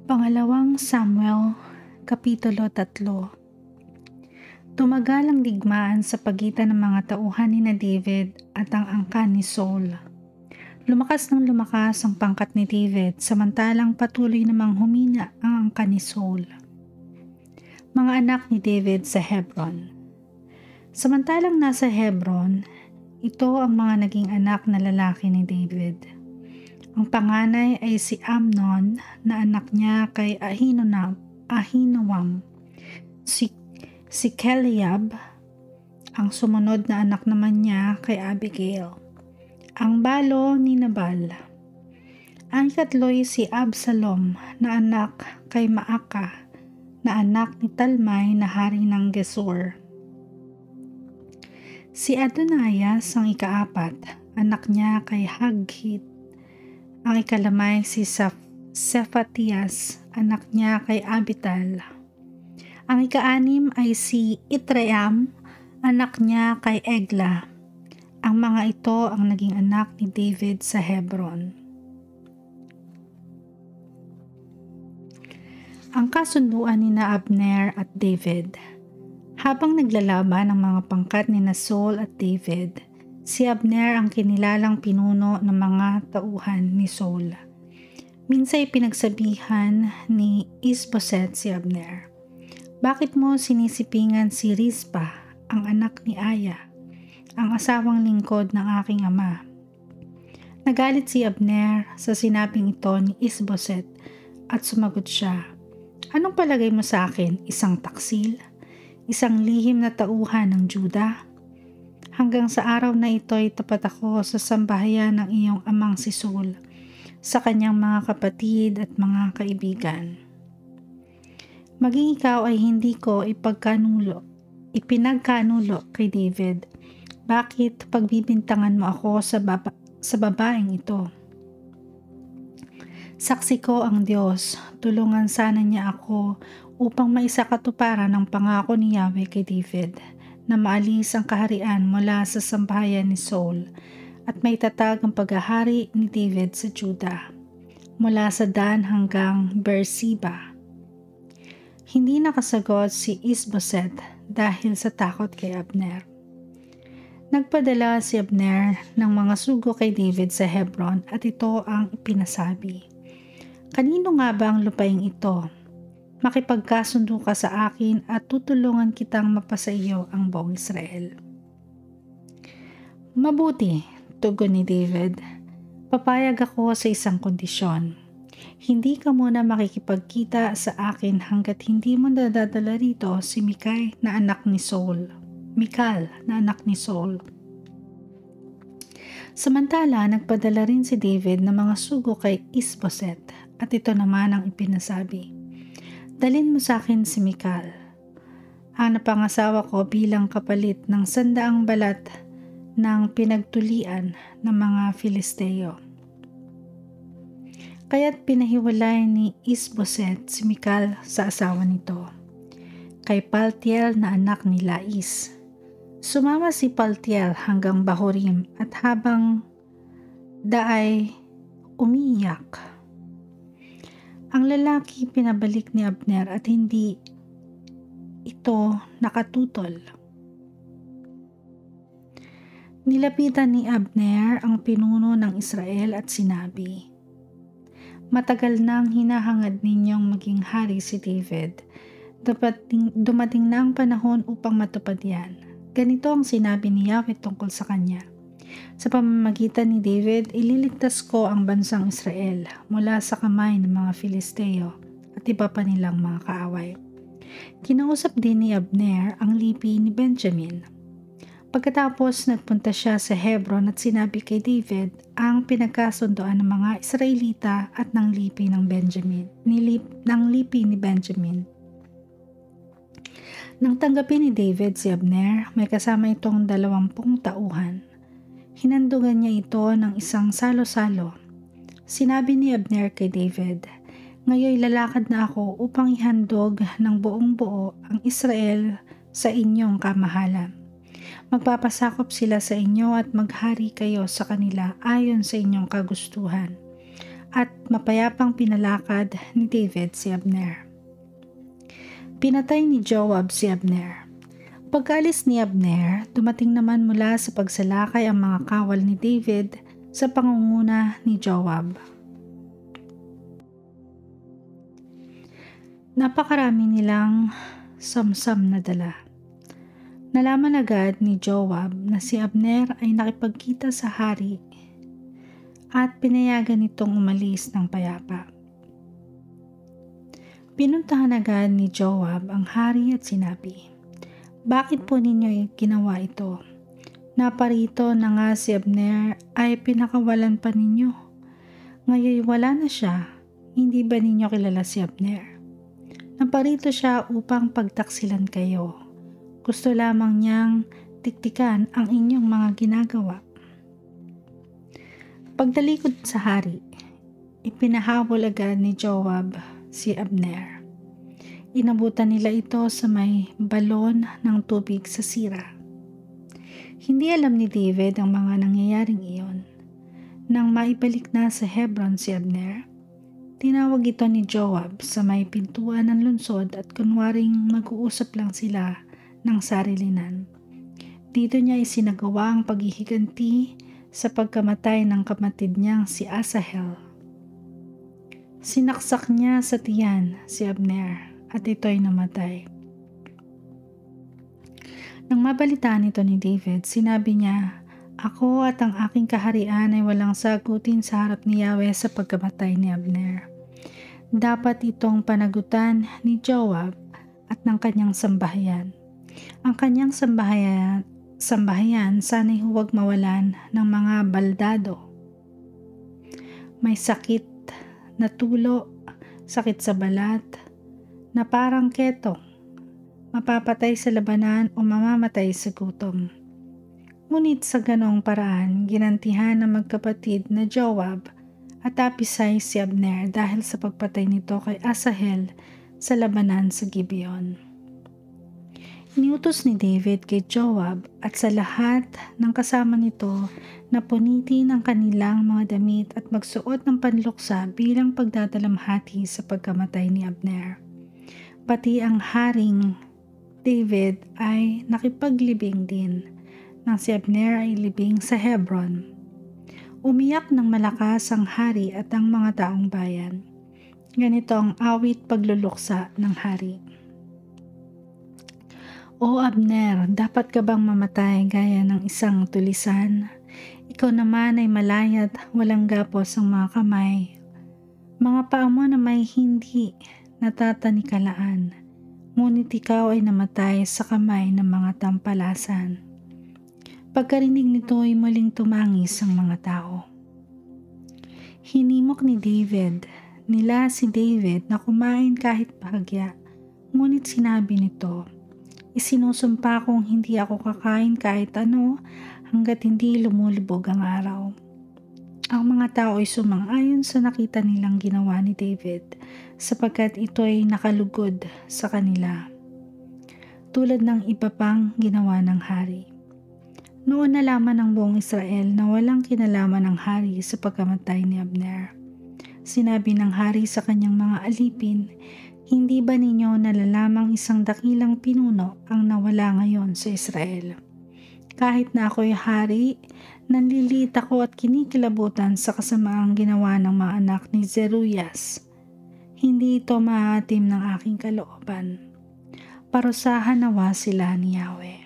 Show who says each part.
Speaker 1: Pangalawang Samuel, Kapitulo 3. Tumagal ang digmaan sa pagitan ng mga tauhan ni David at ang angkan ni Saul. Lumakas ng lumakas ang pangkat ni David samantalang patuloy namang humina ang angkan ni Saul. Mga anak ni David sa Hebron. Samantalang nasa Hebron, ito ang mga naging anak na lalaki ni David. Ang panganay ay si Amnon na anak niya kay Ahinoam, si Keliab, ang sumunod na anak naman niya kay Abigail, ang balo ni Nabal. Ang ikatlo'y si Absalom na anak kay Maaka, na anak ni Talmai na hari ng Gesur. Si Adonias ang ikaapat, anak niya kay Haggith. Ang ikalamay si Sephatias, anak niya kay Abital. Ang ikaanim ay si Itream, anak niya kay Egla. Ang mga ito ang naging anak ni David sa Hebron. Ang kasunduan ni Abner at David. Habang naglalaban ang mga pangkat ni Saul at David, si Abner ang kinilalang pinuno ng mga tauhan ni Saul. Minsay pinagsabihan ni Isboset si Abner, "Bakit mo sinisipingan si Rizpa, ang anak ni Aya, ang asawang lingkod ng aking ama?" Nagalit si Abner sa sinabing ito ni Isboset at sumagot siya, "Anong palagay mo sa akin, isang taksil? Isang lihim na tauhan ng Juda? Hanggang sa araw na ito ay tapat ako sa sambahayan ng iyong amang si Saul, sa kanyang mga kapatid at mga kaibigan. Maging ikaw ay hindi ko ipinagkanulo kay David. Bakit pagbibintangan mo ako sa babaeng ito? Saksi ko ang Diyos, tulungan sana niya ako upang maisakatuparan ang pangako ni Yahweh kay David, na maalis ang kaharian mula sa sambahayan ni Saul at may tatag ang paghahari ni David sa Juda, mula sa Dan hanggang Beersheba." Hindi nakasagot si Isboset dahil sa takot kay Abner. Nagpadala si Abner ng mga sugo kay David sa Hebron at ito ang ipinasabi, "Kanino nga ba ang lupaing ito? Makipagkasundo ka sa akin at tutulungan kitang mapasa iyo ang buong Israel." "Mabuti," tugon ni David. "Papayag ako sa isang kondisyon. Hindi ka muna makikipagkita sa akin hanggat hindi mo nadadala rito si Mikal na anak ni Saul. Samantala, nagpadala rin si David ng mga sugo kay Isboset at ito naman ang ipinasabi, "Dalin mo sa akin si Mikal, ang napangasawa ko bilang kapalit ng 100 balat ng pinagtulian ng mga Filisteo." Kaya't pinahiwalay ni Isboset si Mikal sa asawa nito, kay Paltiel na anak ni Lais. Sumama si Paltiel hanggang Bahurim at habang daay umiiyak. Ang lalaki pinabalik ni Abner at hindi ito nakatutol. Nilapitan ni Abner ang pinuno ng Israel at sinabi, "Matagal nang hinahangad ninyong maging hari si David. Dumating na ang panahon upang matupad yan. Ganito ang sinabi ni Yahweh tungkol sa kanya. Sa pamamagitan ni David, ililigtas ko ang bansang Israel mula sa kamay ng mga Filisteo at iba pa nilang mga kaaway." Kinausap din ni Abner ang lipi ni Benjamin. Pagkatapos nagpunta siya sa Hebron at sinabi kay David ang pinagkasundoan ng mga Israelita at ng lipi ni Benjamin. Nang tanggapin ni David si Abner, may kasama itong 20 tauhan. Hinandugan niya ito ng isang salo-salo. Sinabi ni Abner kay David, "Ngayon lalakad na ako upang ihandog ng buong buo ang Israel sa inyong kamahalan. Magpapasakop sila sa inyo at maghari kayo sa kanila ayon sa inyong kagustuhan. at mapayapang pinalakad ni David si Abner. Pinatay ni Joab si Abner. Pagkaalis ni Abner, dumating naman mula sa pagsalakay ang mga kawal ni David sa pangunguna ni Joab. Napakarami nilang samsam na dala. Nalaman agad ni Joab na si Abner ay nakipagkita sa hari at pinayagan nitong umalis ng payapa. Pinuntahan agad ni Joab ang hari at sinabi, "Bakit po ninyo ginawa ito? Naparito na nga si Abner ay pinakawalan pa ninyo. Ngayon wala na siya, hindi ba ninyo kilala si Abner? Naparito siya upang pagtaksilan kayo. Gusto lamang niyang tiktikan ang inyong mga ginagawa." Pagtalikod sa hari, ipinahabol agad ni Joab si Abner. Inabutan nila ito sa may balon ng tubig sa Sira. Hindi alam ni David ang mga nangyayaring iyon. Nang maibalik na sa Hebron si Abner, tinawag ito ni Joab sa may pintuan ng lungsod at kunwaring mag-uusap lang sila ng sarilinan. Dito niya isinagawa ang paghihiganti sa pagkamatay ng kapatid niyang si Asahel. Sinaksak niya sa tiyan si Abner at ito'y namatay. Nang mabalitaan ito ni David, sinabi niya, "Ako at ang aking kaharian ay walang sagutin sa harap ni Yahweh sa pagkamatay ni Abner. Dapat itong panagutan ni Joab at ng kanyang sambahayan. Ang kanyang sambahayan sana'y huwag mawalan ng mga baldado. May sakit na tulo, sakit sa balat, na parang ketong, mapapatay sa labanan o mamamatay sa gutom." Ngunit sa ganong paraan, ginantihan ng magkapatid na Joab at Abisai si Abner dahil sa pagpatay nito kay Asahel sa labanan sa Gibeon. Iniutos ni David kay Joab at sa lahat ng kasama nito na punitin ang kanilang mga damit at magsuot ng panluksa bilang pagdadalamhati sa pagkamatay ni Abner. Pati ang haring David ay nakipaglibing din nang si Abner ay libing sa Hebron. Umiyak ng malakas ang hari at ang mga taong bayan. Ganito ang awit pagluluksa ng hari. "O Abner, dapat ka bang mamatay gaya ng isang tulisan? Ikaw naman ay malayat, walang gapos ang mga kamay. Mga paa mo na may hindi natatanikalaan, ngunit ikaw ay namatay sa kamay ng mga tampalasan." Pagkarinig nito ay muling tumangis ang mga tao. Hinimok nila si David na kumain kahit bahagya, ngunit sinabi nito, "Isinusumpa kong hindi ako kakain kahit ano hanggat hindi lumulubog ang araw." Ang mga tao ay sumang-ayon sa nakita nilang ginawa ni David sapagkat ito'y nakalugod sa kanila, tulad ng iba pang ginawa ng hari. Noon nalaman ng buong Israel na walang kinalaman ng hari sa pagkamatay ni Abner. Sinabi ng hari sa kanyang mga alipin, "Hindi ba ninyo nalalamang isang dakilang pinuno ang nawala ngayon sa Israel? Kahit na ako'y hari, nanliliit ako at kinikilabutan sa kasamaang ginawa ng mga anak ni Zeruias. Hindi ito maatim ng aking kalooban. Parusahan nawa sila ni Yahweh."